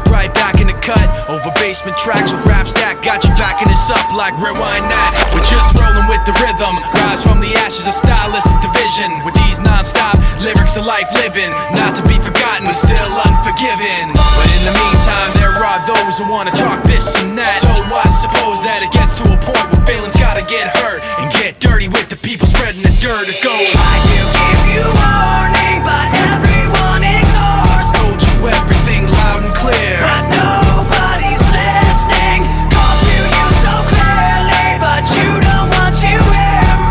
hop right back in the cut. Over basement tracks with raps that got you backing us up like rewind that. We're just rolling with the rhythm, rise from the ashes of stylistic division. With these non-stop lyrics of life living, not to be forgotten but still unforgiven. But in the meantime there are those who wanna talk this and that. So I suppose that it gets to a point where feelings gotta get hurt and get dirty with the people spreading the dirt. It goes, try to give you warning, but everyone ignores. Told you everything loud and clear, but nobody's listening. Call to you so clearly, but you don't want to hear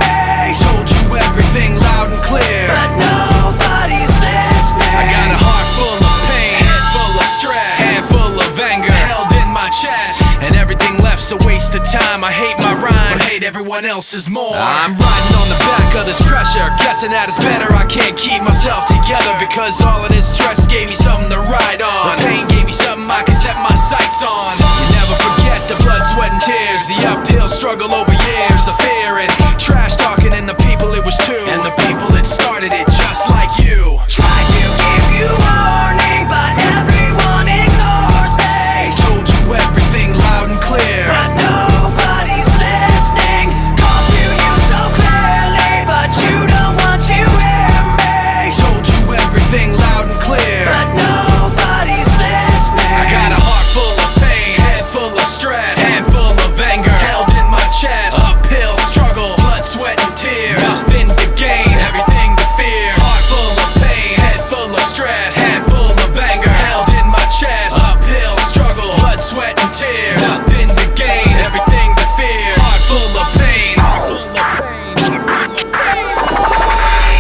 me. Told you everything loud and clear, but nobody's listening. I got a heart full of pain, head full of stress, hand full of anger held in my chest, and everything left's a waste of time. I hate my rhymes, but hate everyone else's more. I'm riding on the back of this pressure, guessing that it's better. I can't keep myself together because all of this stress gave me something to ride on. The pain gave me something I can set my sights on. You never forget the blood, sweat and tears, the uphill struggle over years, the fear and trash talking and the people it was to, and the people that started it just like you. Try to give you warning, but everyone ignores me. Told you everything loud and clear, but nobody's listening. Call to you so clearly, but you don't want to hear me. Told you everything loud and clear, but nobody's listening. I got a heart full of pain, head full of stress, hand full of anger held in my chest. Uphill struggle, blood, sweat and tears, nothing to gain, everything to fear. Heart full of pain, head full of stress, hand full of anger held in my chest. Uphill struggle, blood, sweat and tears, nothing to gain, everything to fear. Heart full of pain, heart full of pain, heart full of pain.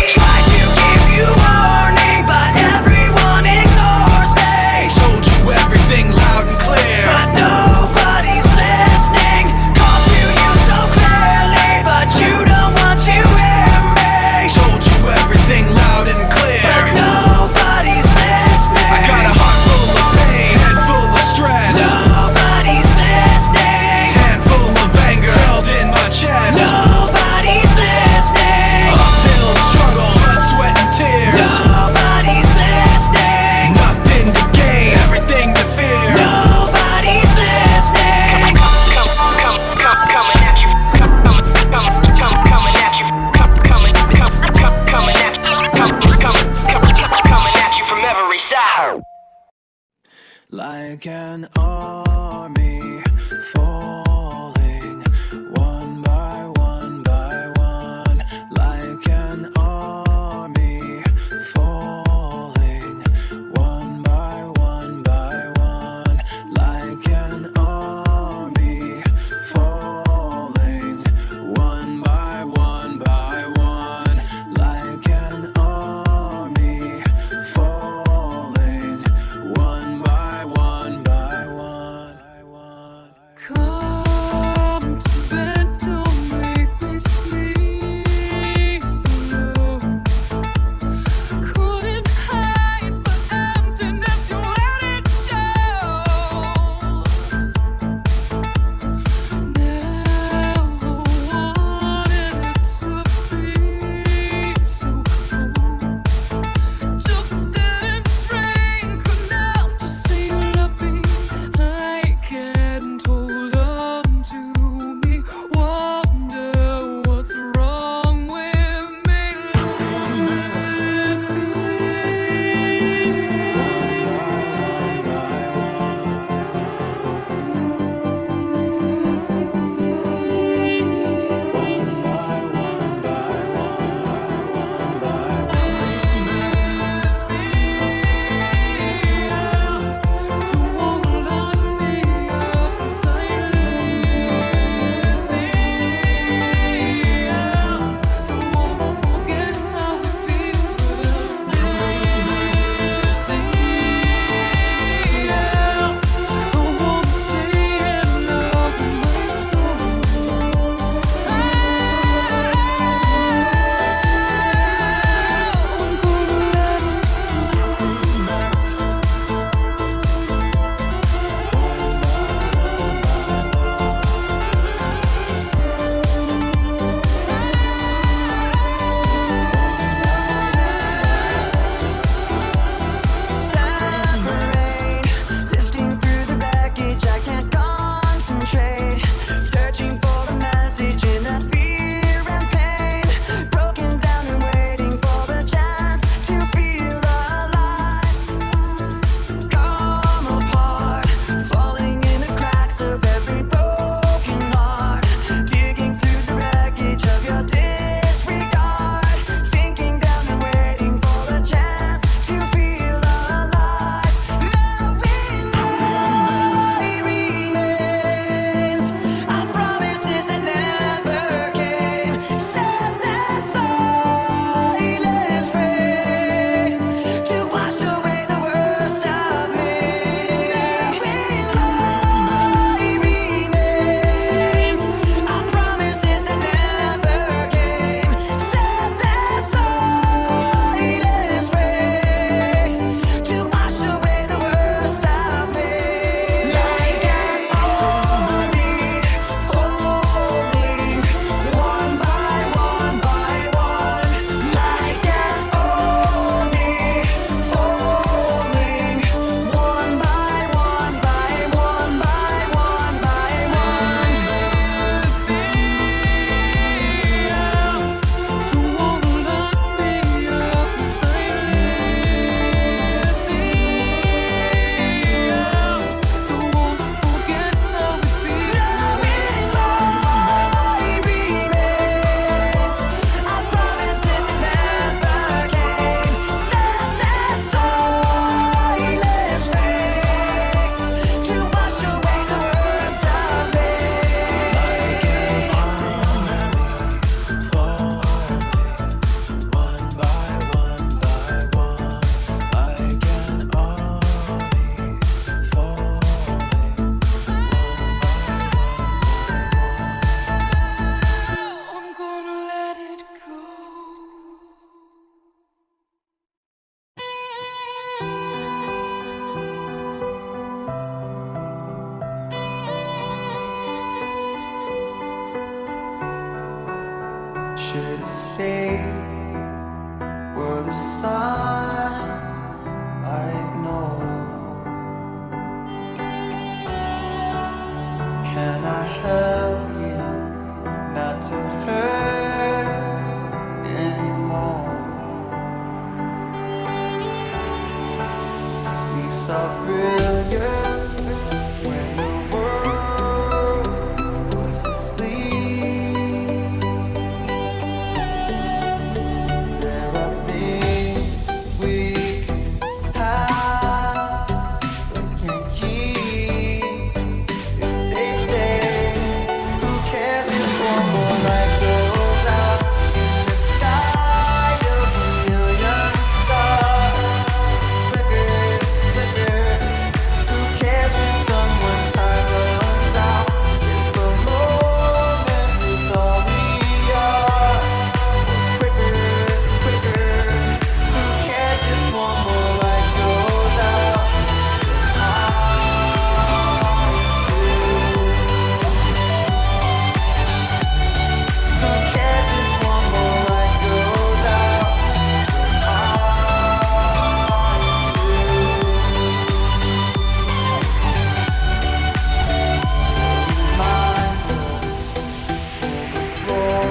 Try to give you warning, but everyone ignores me. Told you everything loud and clear, but nobody's listening. Call to you so clearly, but you don't want to hear me. told you everything loud and clear, but nobody's listening. I got a heart full of pain, head full of stress, nobody's listening. hand full of anger held in my chest. Nobody's listening. Uphill struggle, blood, sweat and tears, Nobody's listening. nothing to gain, everything to fear. Nobody's listening. Coming at you, coming at you, coming at you from every side. Like an army falling one by one by one. Like an army falling one by one by one. Like an army falling one by one by one. Like an army falling one by one by one. Call they were the sign I ignored. Can I help you not to hurt anymore? We saw brilliant when the world was asleep. There are things we can have but can't keep. If they say, who cares if one more light goes out in the sky of a million stars? Flicker, flicker. Who cares when someone's time runs out? If a moment is all we are, quicker, quicker. Who cares if one more light goes out? Who cares if one more light goes out? Mind overflow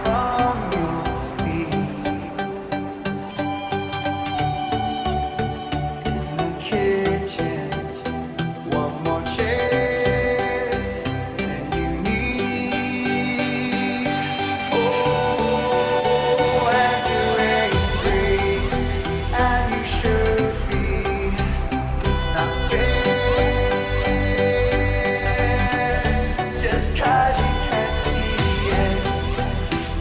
from your feet. In the kitchen, one more chair than you need. Oh, and you're angry, and you should be. It's not fair. Just 'cause you can't see it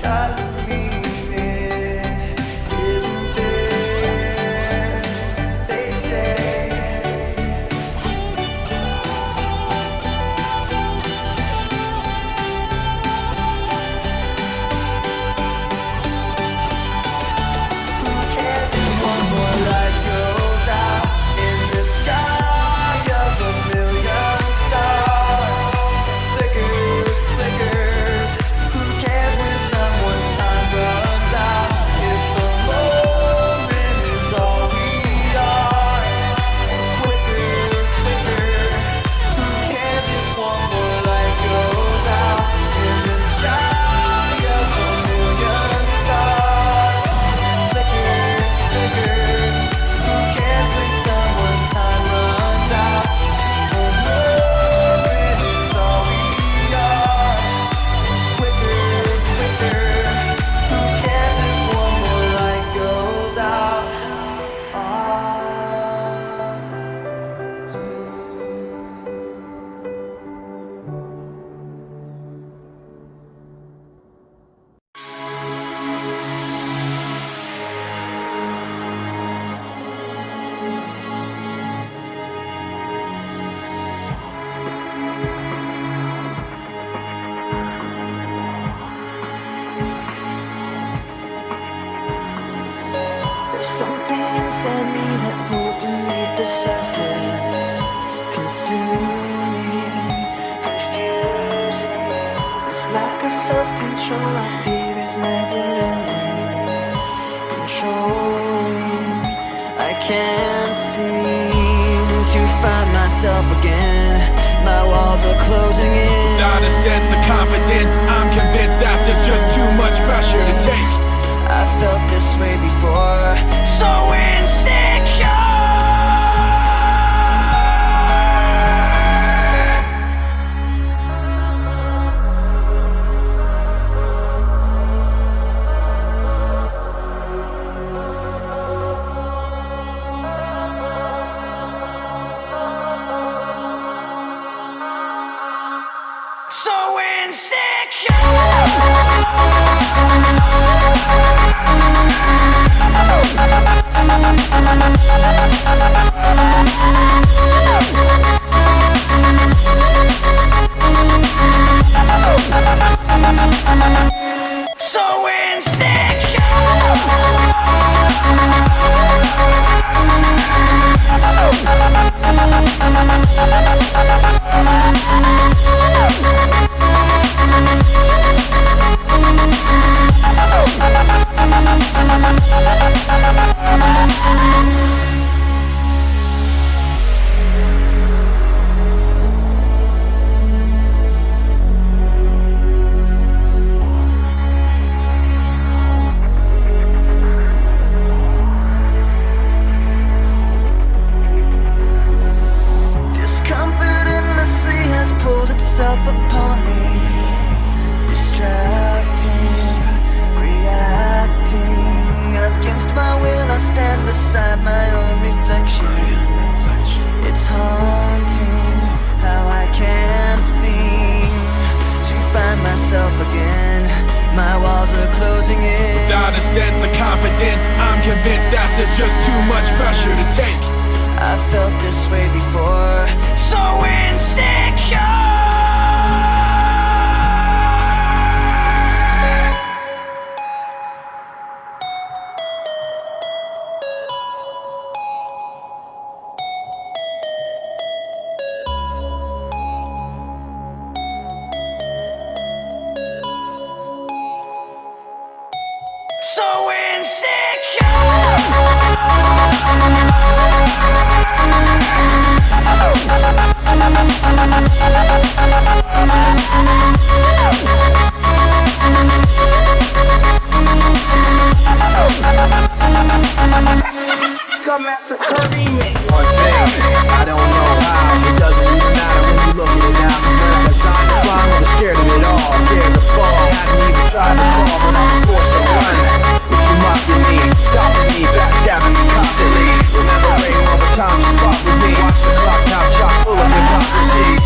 doesn't mean it isn't there. They say. Who cares if one more light goes out in the sky of a million stars? Flickers, flickers. Who cares when someone's time runs out? If the moment is all we are, quicker, quicker. Who cares if one more light goes out in the sky of a million stars? Flicker, flicker. Who cares when someone's time runs out? A moment is all we are, quicker, quicker. Who cares if one more light goes out? There's something inside me that pulls beneath the surface, consuming, confusing. This lack of self-control I fear is never ending, controlling. I can't seem to find myself again. My walls are closing in. Without a sense of confidence, I'm convinced that there's just too much pressure to take. I felt this way before, so insecure. So insecure. convinced that there's just too much pressure to take. I felt this way before, so insecure. So Come massacre remix. One thing, I don't know how. It doesn't even matter when you look at it now. It's none of the sign is wrong. I was scared of it all, scared to fall. I hadn't even tried to crawl, but I was forced to run. With you mocking me, stopping me, backstabbing me constantly. Remembering all the times you fought with me. Watch the clock now chock full of hypocrisy.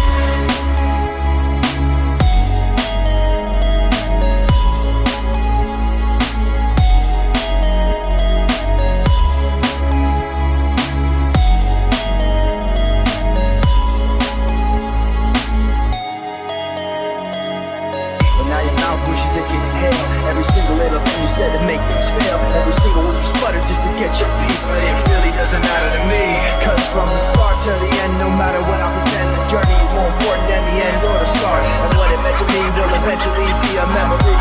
Every single little thing you said to make things fail. Every single word you sputtered just to get your piece. But it really doesn't matter to me, cause from the start to the end, no matter what I pretend, the journey is more important than the end or the start. And what it meant to me will eventually be a memory.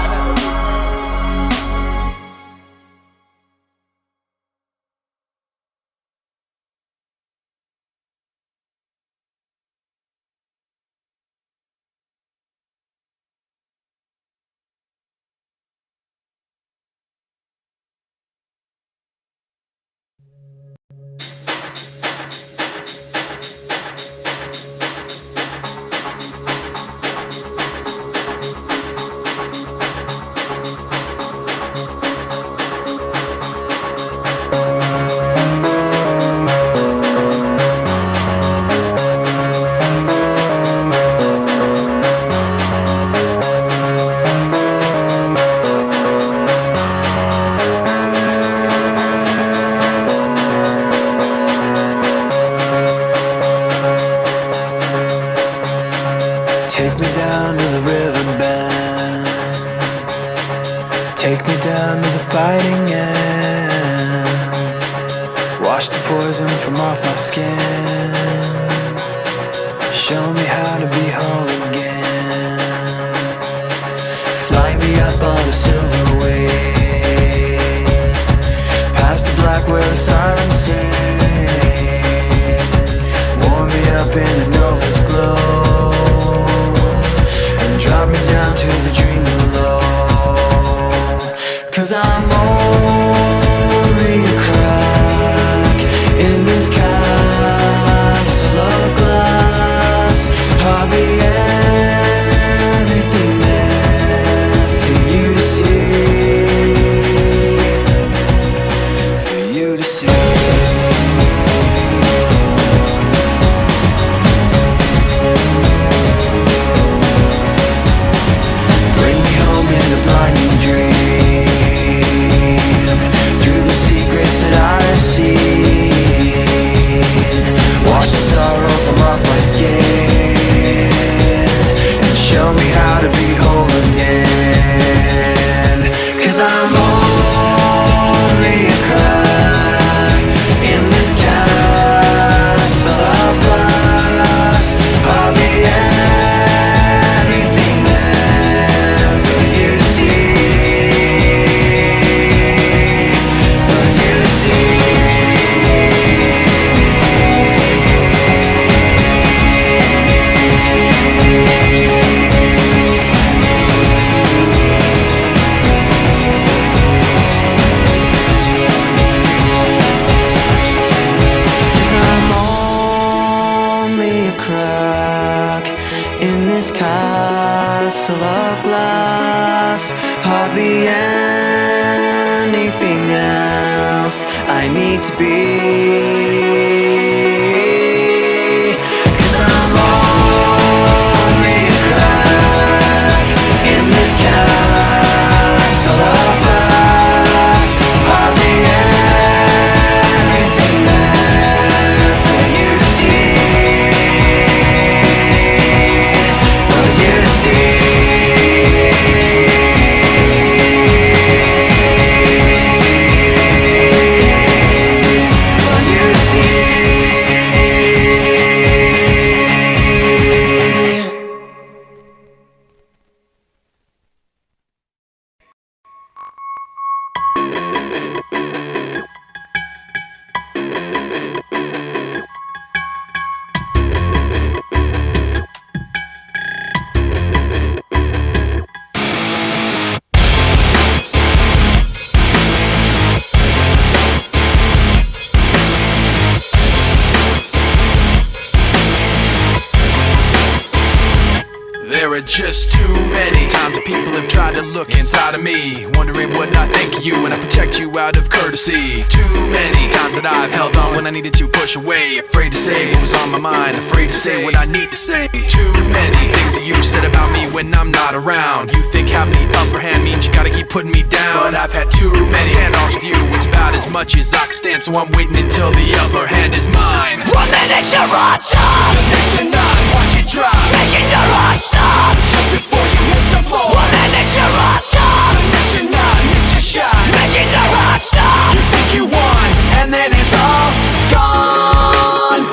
Take me down to the riverbed. Take me down to the fighting end. Wash the poison from off my skin. Show me how to be whole again. Fly me up on a silver wave, past the black where the sirens sing. Warm me up in the nova's glow, drop me down to the dream below. Cause I'm only a crack in this castle of glass. Hardly anything there for you to see, for you to see. Blinding dream through the secrets that I've seen. Wash the sorrow from off my skin and show me how to be whole again. Cause I'm only a crack in this castle of glass. Hardly anything there for you to see, for you to see. Cause I'm only a crack in this castle of glass. Hardly anything else I need to be. Cause I'm only a crack in this castle of glass. Hardly are just too many times that people have tried to look inside of me, wondering what I think of you and I protect you out of courtesy. Too many times that I've held on when I needed to push away, afraid to say what was on my mind, afraid to say what I need to say. Too many things that you said about me when I'm not around. You think having the upper hand means you gotta keep putting me down, but I've had too many standoffs with you. It's about as much as I can stand, so I'm waiting until the upper hand is mine. 1 minute you're on top, The next you're not, watch it drop, making the heart stop. just before you hit the floor. 1 minute you're on top, The next you're not, missed your shot, making the heart stop. you think you won, and then it's all gone.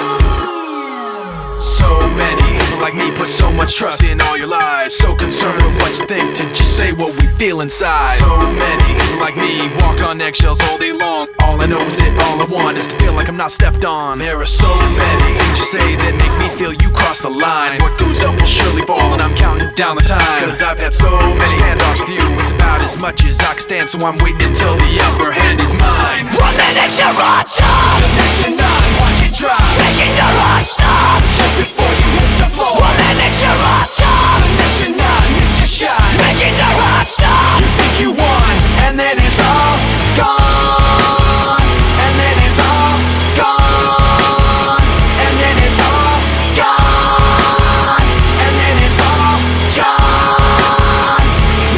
So many people like me put so much trust in all your lies, so concerned with what you think to just say what we feel inside. So many people like me walk on eggshells all day long. All I know is it, all I want is to feel like I'm not stepped on. There are so many things you say that make me feel you cross the line. What goes up will surely fall, and I'm counting down the time, cause I've had so many standoffs with you. It's about as much as I can stand, so I'm waiting until the upper hand is mine. 1 minute you're on top, The next you're not, watch it drop, making the heart stop. just before you hit the floor. 1 minute you're on top, The next you're not, missed your shot, making the heart stop. you think you won, and then it's all gone. And then it's all gone. And then it's all gone. And then it's all gone.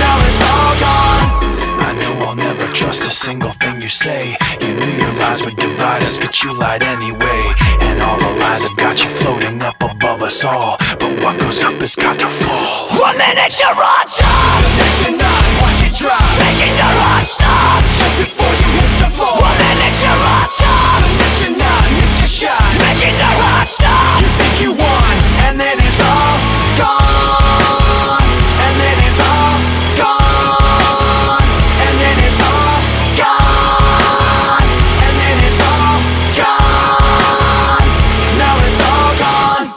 Now it's all gone. I know I'll never trust a single thing you say. You knew your lies would divide us, but you lied anyway. And all the lies have got you floating up above us all, but what goes up has got to fall. 1 minute you're on top, The next you're not, watch it drop, making the heart stop. just before you hit the floor. 1 minute you're on top, The next you're not, missed your shot, making the heart stop. you think you won, and then it's all gone. And then it's all gone. And then it's all gone. And then it's all gone. Now it's all gone.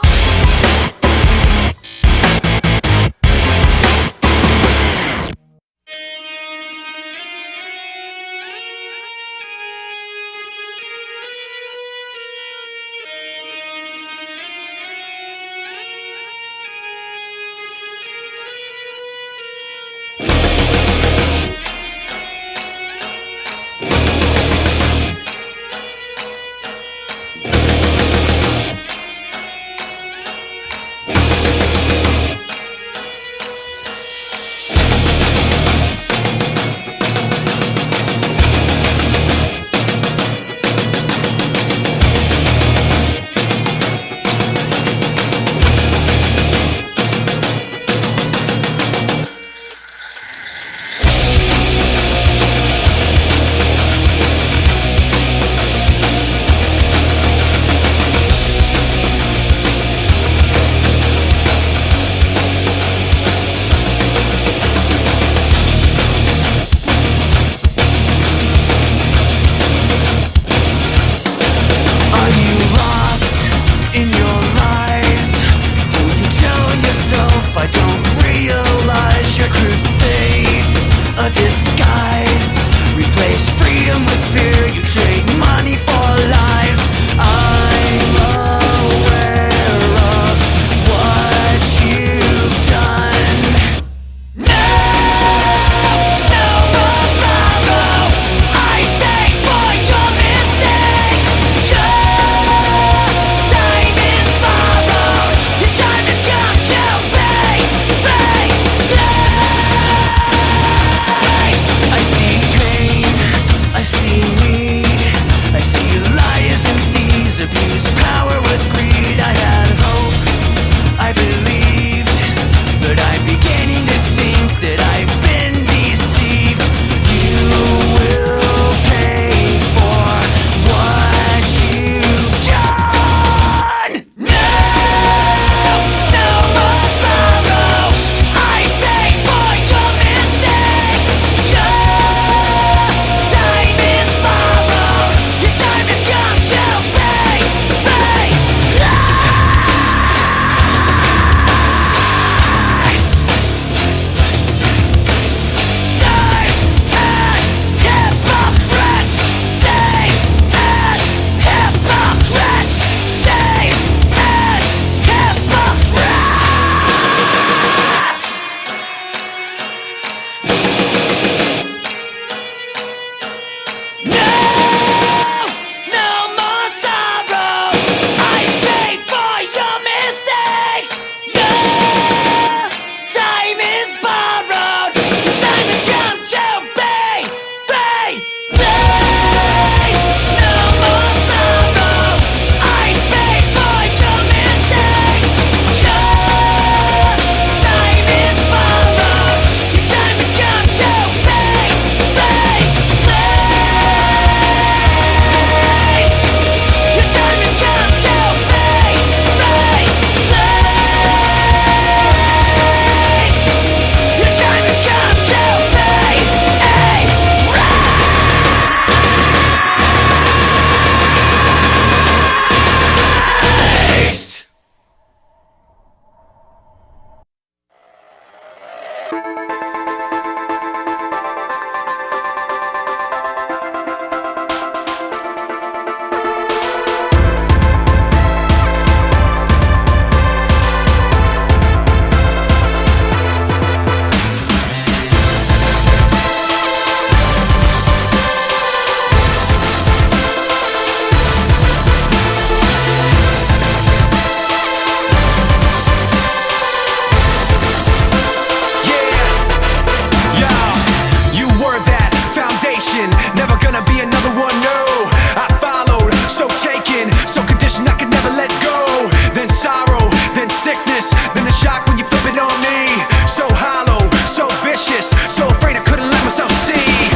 sickness than the shock when you flip it on me. So hollow, so vicious, so afraid I couldn't let myself see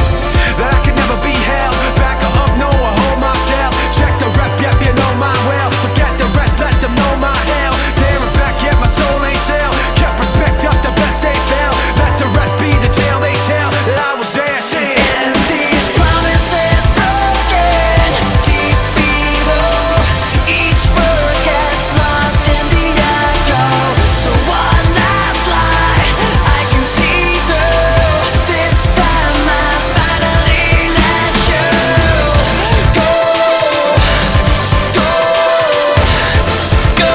that I could never be held back or up, no, or hold myself. Check the rep, yep, you know my well. Forget the rest, let them know my hell. There and back, yet my soul ain't sail. Kept respect up, the best they fail. Let the rest be the tale they tell. That I was there saying, And these promises broken, deep below. Each word gets lost in the echo. So one last lie I can see through. This time I finally let you go, go, go.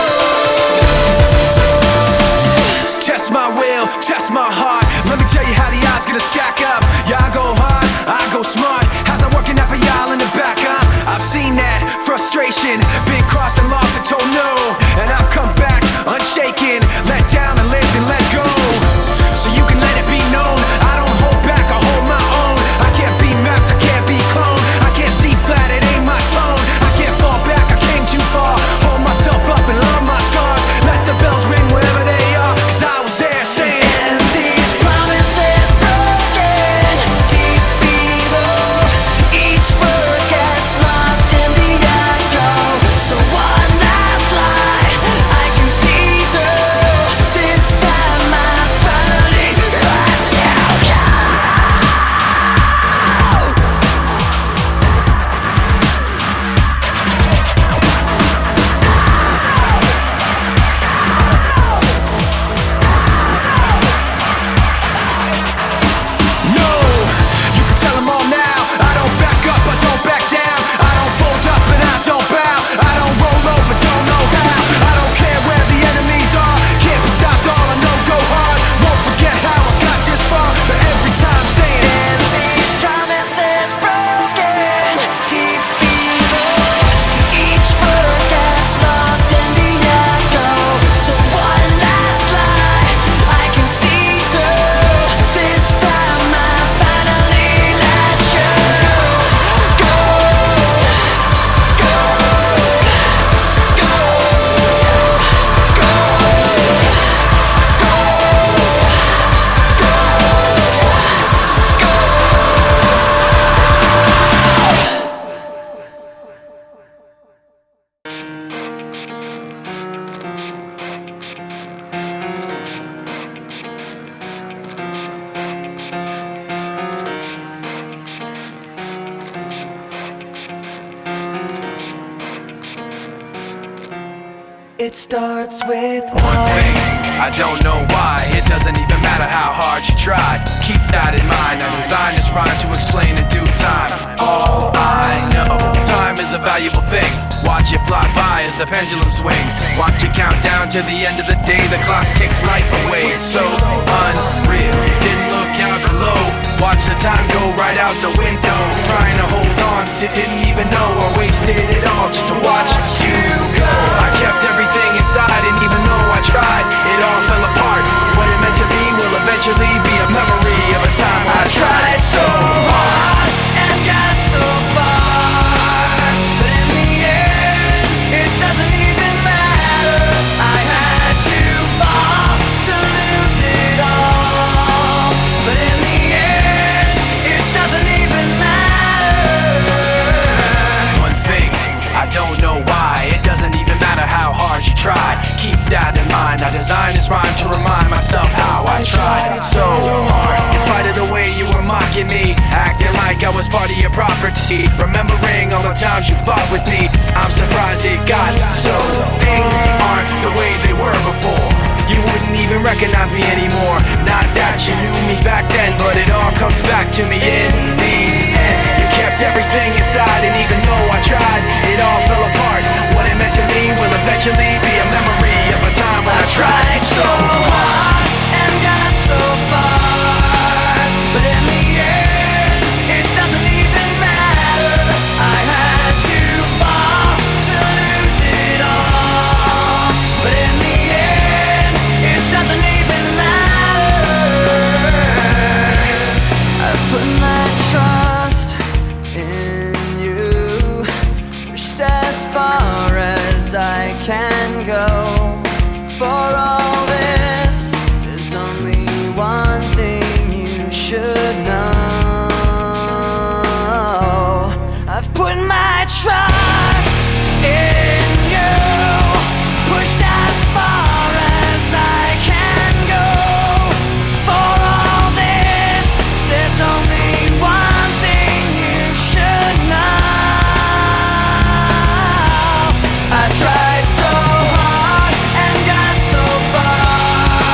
test my will, test my heart. Let me tell you how the odds gonna stack up. Yeah, I go hard, I go smart. How's that working out for y'all in the back, huh? I've seen that frustration, been crossed and lost and told no. And I've come back unshaken, let down and lived and let go. So you can let it be known, I don't hold back, I hold my own. I can't be mapped, I can't be cloned. I can't see flat, it ain't my tone. I can't fall back, I came too far. Hold myself up and love my scars. Let the bells ring wherever they are, cause I was there saying, And these promises broken, deep below. Each word gets lost in the echo. So one last lie I can see through. This time I finally let you go. no, you can tell them all now. I don't back up, I don't back down. I don't fold up and I don't bow. I don't roll over, don't know how. I don't care where the enemies are. Can't be stopped, all I know go hard. Won't forget how I got this far. But every time saying, And these promises broken, deep below. Each word gets lost in the echo. So one last lie I can see through. This time I finally let you go, go, It starts with one thing, I don't know why. It doesn't even matter how hard you try. Keep that in mind. I designed this rhyme to explain in due time. All I know, time is a valuable thing. Watch it fly by as the pendulum swings. Watch it count down to the end of the day. The clock takes life away. It's so unreal. Didn't look out below. Watch the time go right out the window. Trying to hold on to didn't even know I wasted it all just to watch you go. I kept everything inside, and even though I tried, it all fell apart. What it meant to be will eventually be a memory of a time I tried so hard and got so far, but in the end, it doesn't even matter. I had to fall to lose it all, but in the end, it doesn't even matter. one thing, I don't know why. It doesn't even matter how hard you try. Keep that in mind. I designed this rhyme to remind myself how I tried so hard. In spite of the way you were mocking me, acting like I was part of your property, remembering all the times you fought with me, I'm surprised it got so. Things aren't the way they were before. You wouldn't even recognize me anymore. Not that you knew me back then, but it all comes back to me in the end. You kept everything inside, and even though I tried, it all fell apart. What it meant to me will eventually be a memory of a time when I tried so hard And got so far, but in the end, it doesn't even matter. I had to fall to lose it all, but in the end, it doesn't even matter. I put my trust in you, pushed as far as I can go. For all this, there's only one thing you should know. I've put my trust in you, pushed as far as I can go. For all this, there's only one thing you should know. I tried so hard and got so far,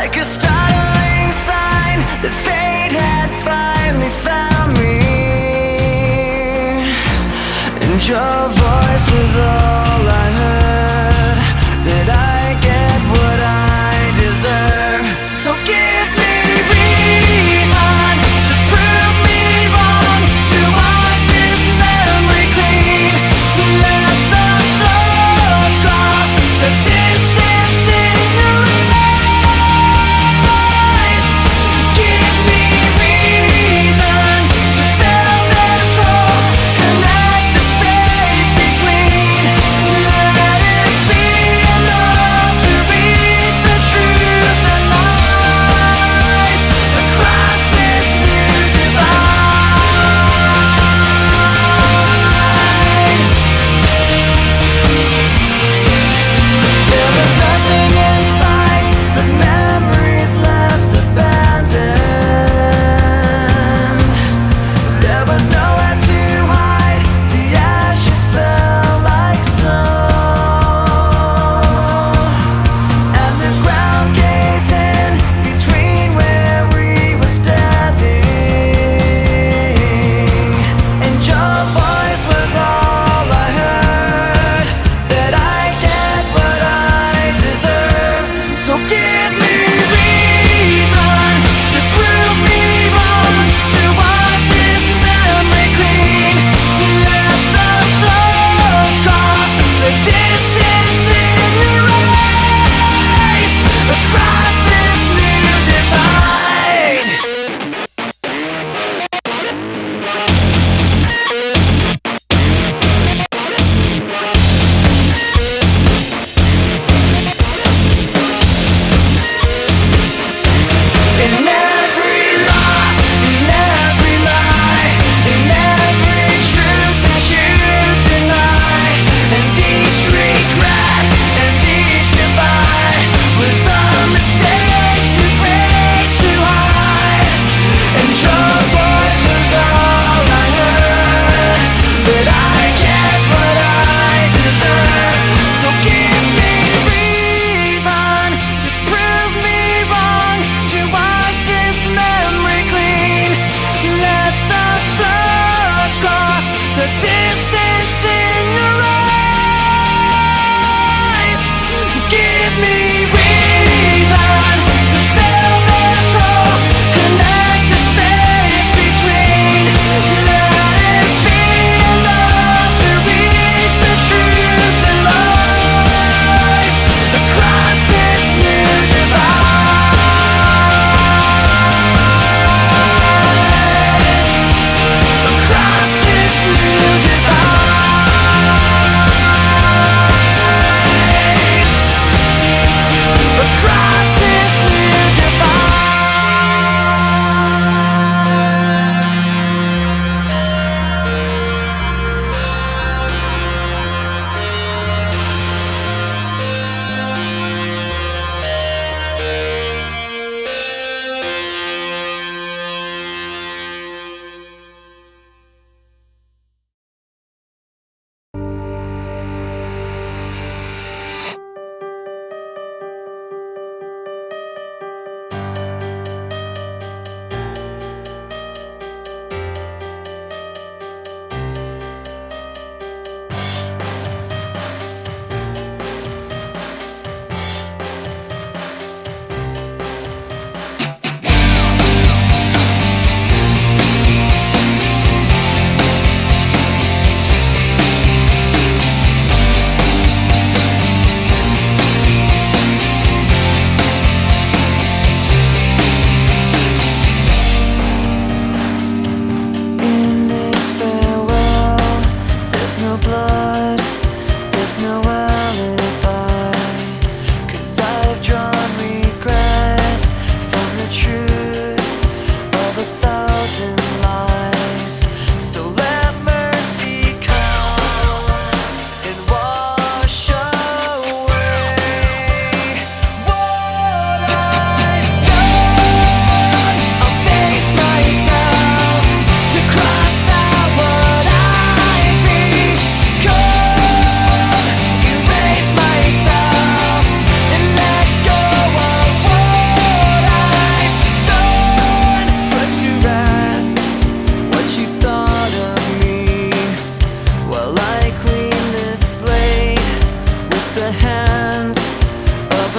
like a startling sign that fate had finally found me. And your voice was all I heard, that I get what I deserve. So give me reason to prove me wrong, to wash this memory clean. Let the thoughts cross the distance in your eyes. Give me reason to fill this hole, connect the space between. Let it be enough.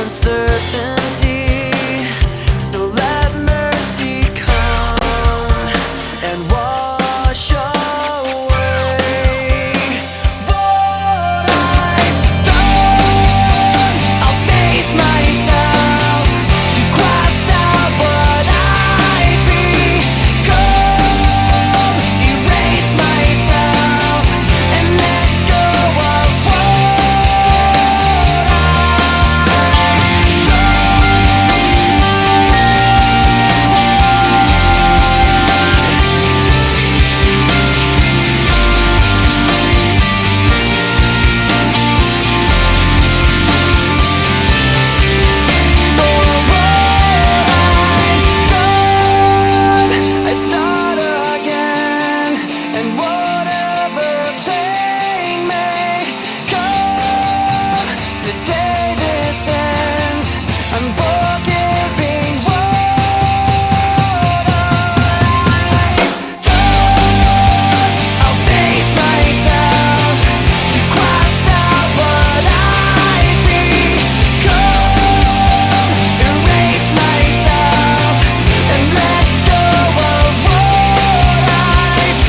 uncertainty. So let mercy come and wash away what I've done. I'll face myself to cross out what I've become. Erase myself and let go of what I start again, and whatever pain may come, today this ends. I'm forgiving what I've done. I'll face myself to cross out what I've become. Erase myself and let go of what I've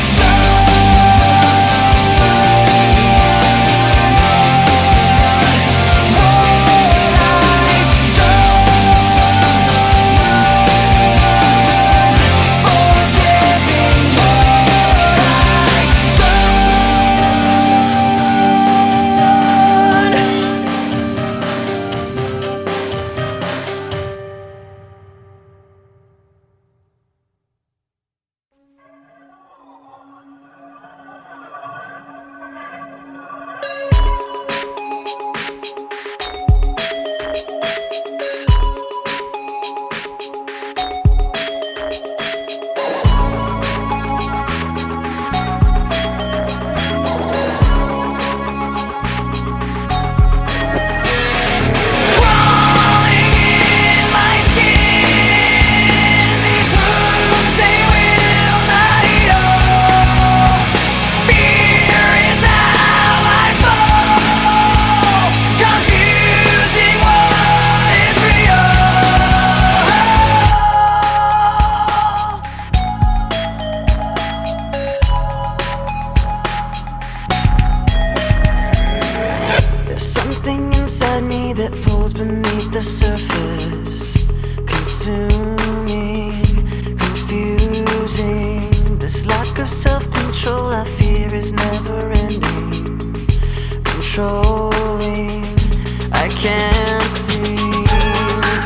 crawling in my skin. These wounds, they will not heal. Fear is how I fall, confusing what is real. There's something inside me that pulls beneath the surface, consuming, confusing. This lack of self-control I fear is never ending, controlling. I can't seem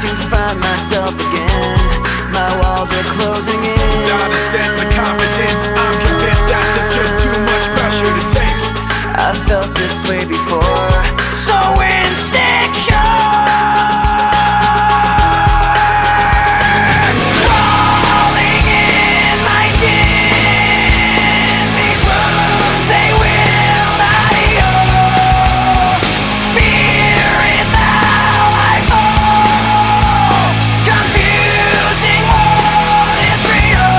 to find myself again. My walls are closing in. Without a sense of confidence, I'm convinced that there's just too much pressure to take. I felt this way before, so insecure. Crawling in my skin. These wounds, they will not heal. Fear is how I fall, confusing what is real.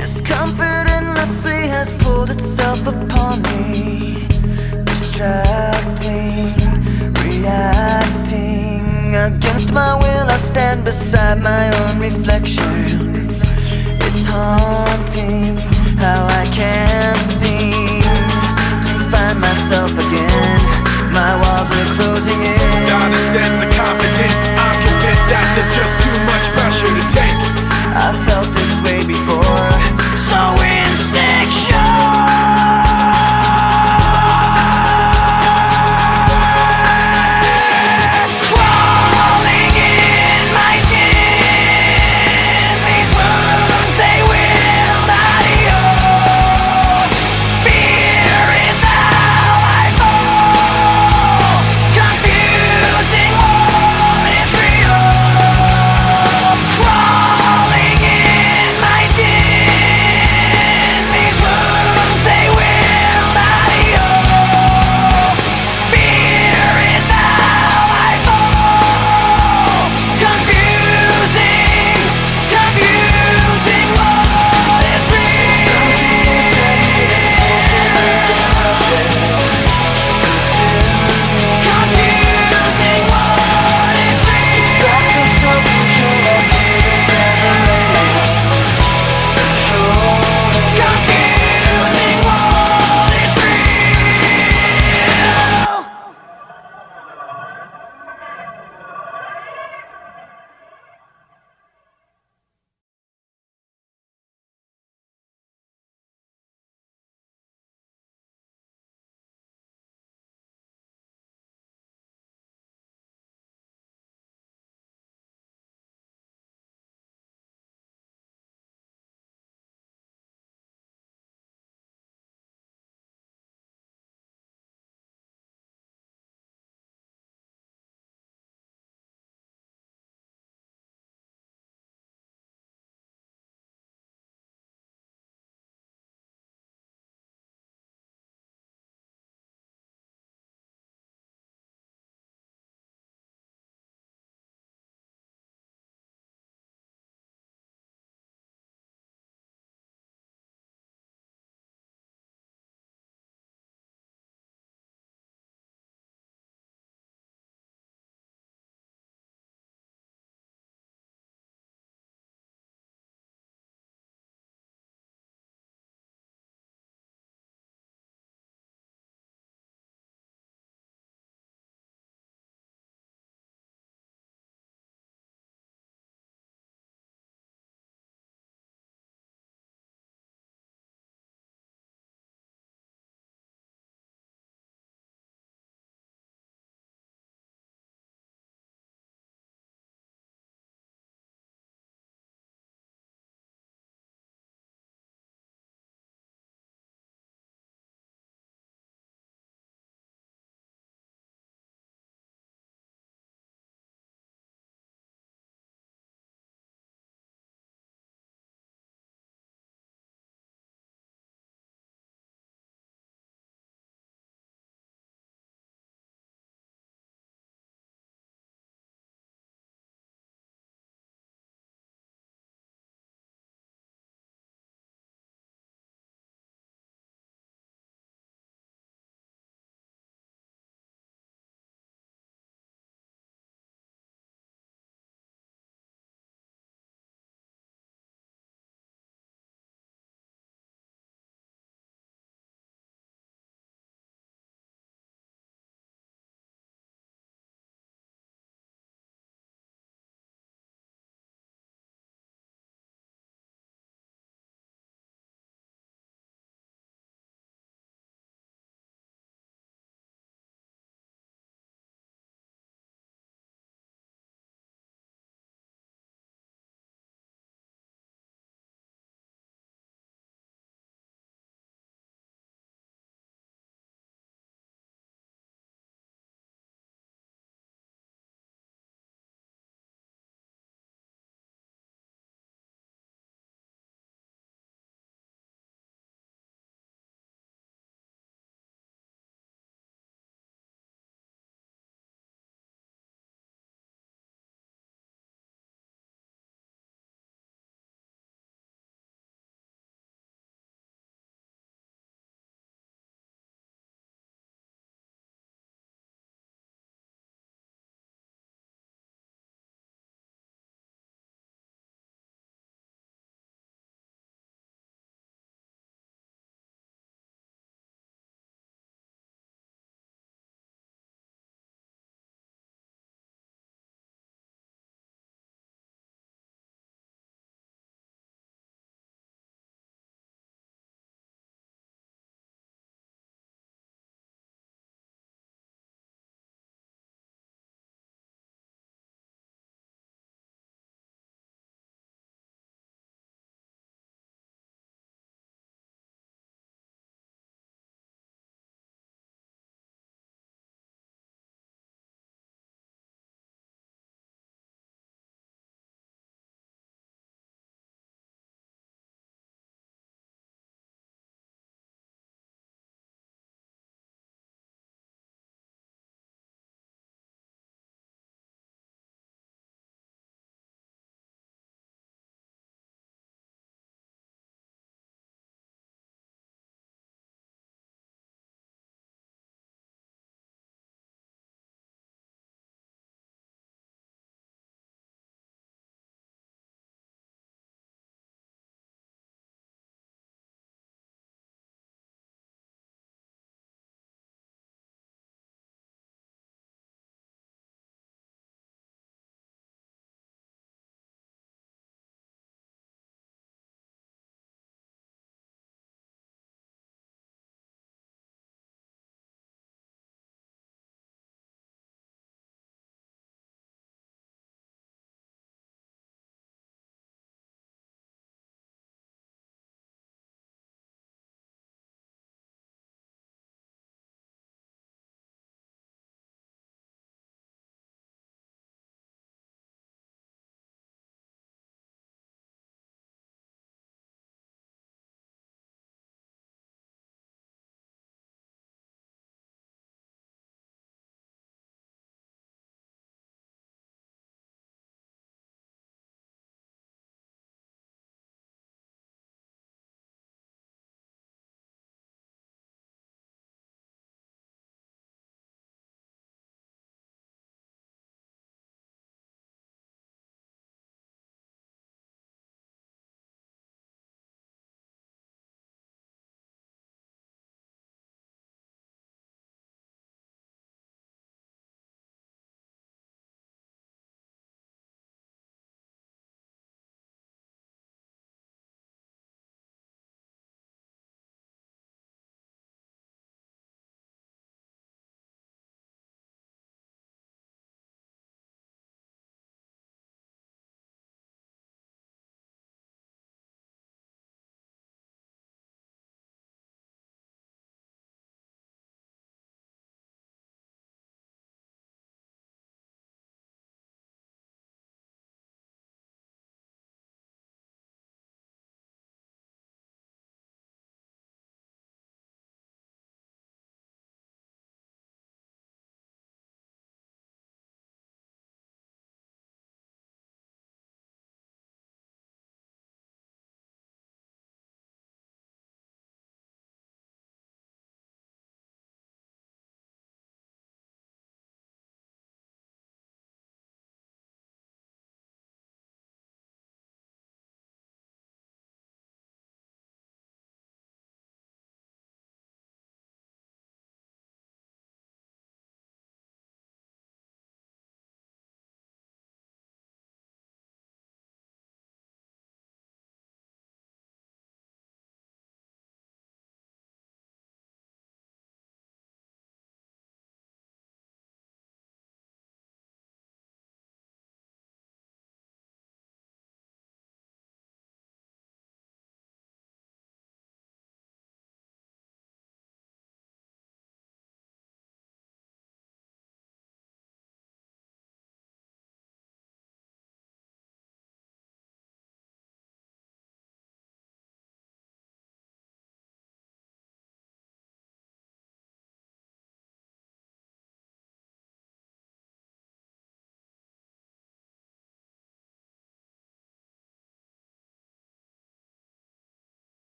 Discomfort endlessly has pulled itself upon me, distracting, reacting. Against my will I stand beside my own reflection. It's haunting how I can't seem to find myself again. My walls are closing in.